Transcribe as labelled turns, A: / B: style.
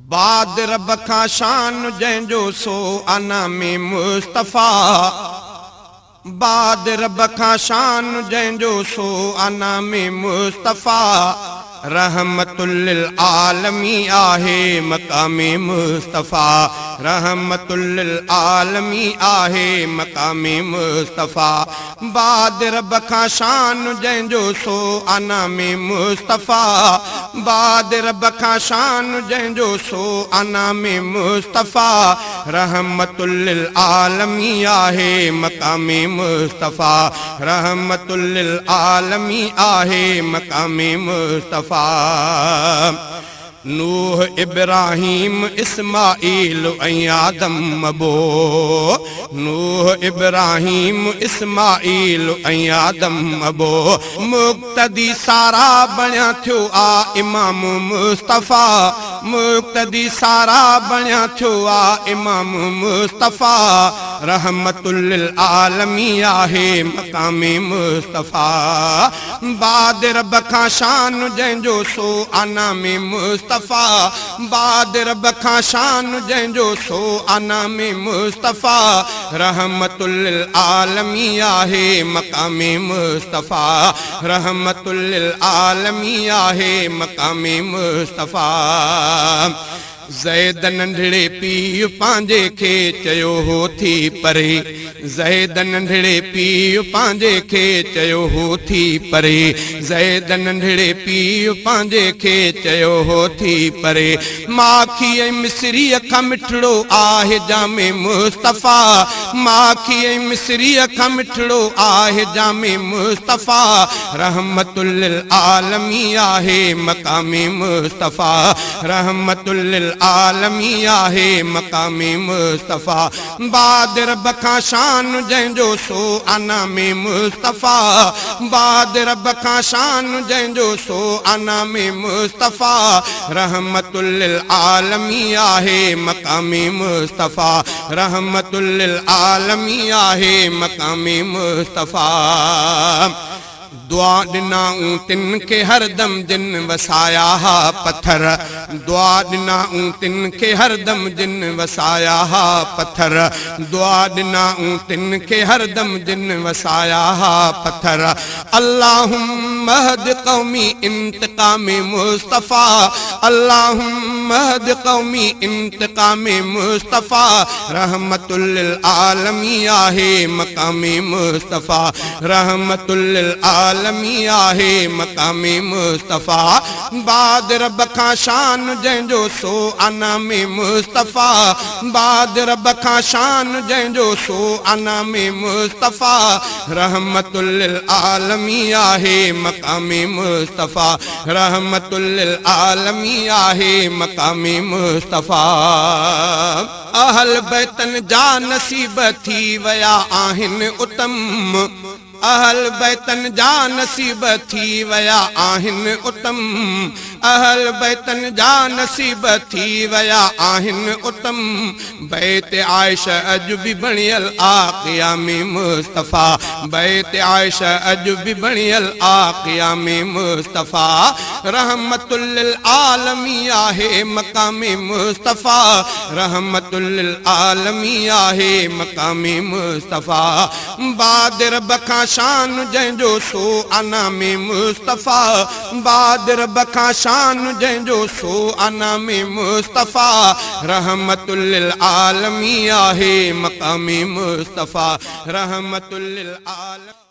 A: बाद रब खां शान जंहिंजो सो अना में मुस्तफ़ा। बाद रब खां शान जंहिंजो सो अना में मुस्तफ़ा। रहमतुल लिल आलमी आहे मकामे मुस्तफ़ा। रहमतुल लिल आलमी आहे मकामे मुस्तफ़ा। बाद रब खां शान जंहिंजो सो अना में मुस्तफ़ा। बाद रब खां शान जंहिंजो सो अना में मुस्तफ़ा। रहमतुल लिल आलमी आहे मकामे मुस्तफ़ा। रहमतुल लिल आलमी आहे मकामे मुस्तफ़ा। नूह इब्राहिम इस्माइल ऐं आदम अबो। नूह इब्राहिम इस्माइल ऐं आदम अबो। मुक़्तदी सारा बणिया थियो आ इमाम मुस्तफ़ा। मुक़्तदी सारा बणिया थियो आ इमाम मुस्तफ़ा। रहमतुल लिल आलमी आहे मकामे मुस्तफ़ा। बाद रब खां शान जंहिंजो सो अना में मुस्तफ़ा। बाद रब खां शान जंहिंजो सो अना में मुस्तफ़ा। रहमतुल लिल आलमी आहे मकामे मुस्तफ़ा। रहमतुल लिल आलमी आहे मकामे मुस्तफ़ा। ज़ैद नंढड़े पीउ पंहिंजे खे चयो हो थी परे। ज़ैद नंढड़े पीउ पंहिंजे खे चयो हो थी परे। ज़ैद नंढड़े पीउ पंहिंजे खे चयो हो थी परे। माखी ऐं मिस्रीअ खां मिठड़ो आहे जामे मुस्तफ़ा। माखी ऐं मिस्रीअ खां मिठड़ो आहे जामे मुस्तफ़ा। रहमतुल लिल आलमी आहे मकामे मुस्तफ़ा। रहमतुल लिल आलमी आहे मकामे मुस्तफ़ा। बाद रब खां शान जंहिंजो सो अना में मुस्तफ़ा। बाद रब खां शान जंहिंजो सो अना में मुस्तफ़ा। रहमतुल लिल आलमी आहे मकामे मुस्तफ़ा। रहमतुल लिल आलमी आहे मकामे मुस्तफ़ा। दुआ ॾिनाऊं तिन खे हरदम जिन वसाया हा पत्थर। दुआ ॾिनाऊं तिन खे हरदम जिन वसाया हा पत्थर। दुआ ॾिनाऊं तिन खे हरदम जिन वसाया हा पत्थर। अल्लाहुम्मा हद क़ौमी इंतकामे मुस्तफ़ा। अल्लाहुम्मा हद क़ौमी इंतकामे मुस्तफ़ा। रहमतुल लिल आलमी आहे मकामे मुस्तफ़ा। रहमतुल लिल आलमी आहे मकामे मुस्तफ़ा। बाद रब खां शान जंहिंजो सो अना में मुस्तफ़ा। बाद रब खां शान जंहिंजो सो अना में मुस्तफ़ा। रहमतुल लिल आलमी आहे मकामे मुस्तफ़ा। रहमतुल लिल आलमी आहे मकामे मुस्तफ़ा। अहल बैतन जा नसीब थी विया आहिनि उत्तम। अहल बैतन जा नसीब थी विया आहिनि उत्तम। अहल बैतन जा नसीब थी विया आहिनि उत्तम। बैत आयशा अॼु बि बणियल आ क़ियामे मुस्तफ़ा। बैत आयशा अॼु बि बणियल आ क़ियामे मुस्तफ़ा। रहमतुल लिल आलमी आहे मकामे मुस्तफ़ा। रहमतुल लिल आलमी आहे मकामे मुस्तफ़ा। बाद रब खां शान जंहिंजो सो अना में मुस्तफ़ा। बाद रब खां शान जंहिंजो सो अना में मुस्तफ़ा। रहमतुल लिल आलमी आहे मकामे मुस्तफ़ा। रहमतुल लिल आलमी।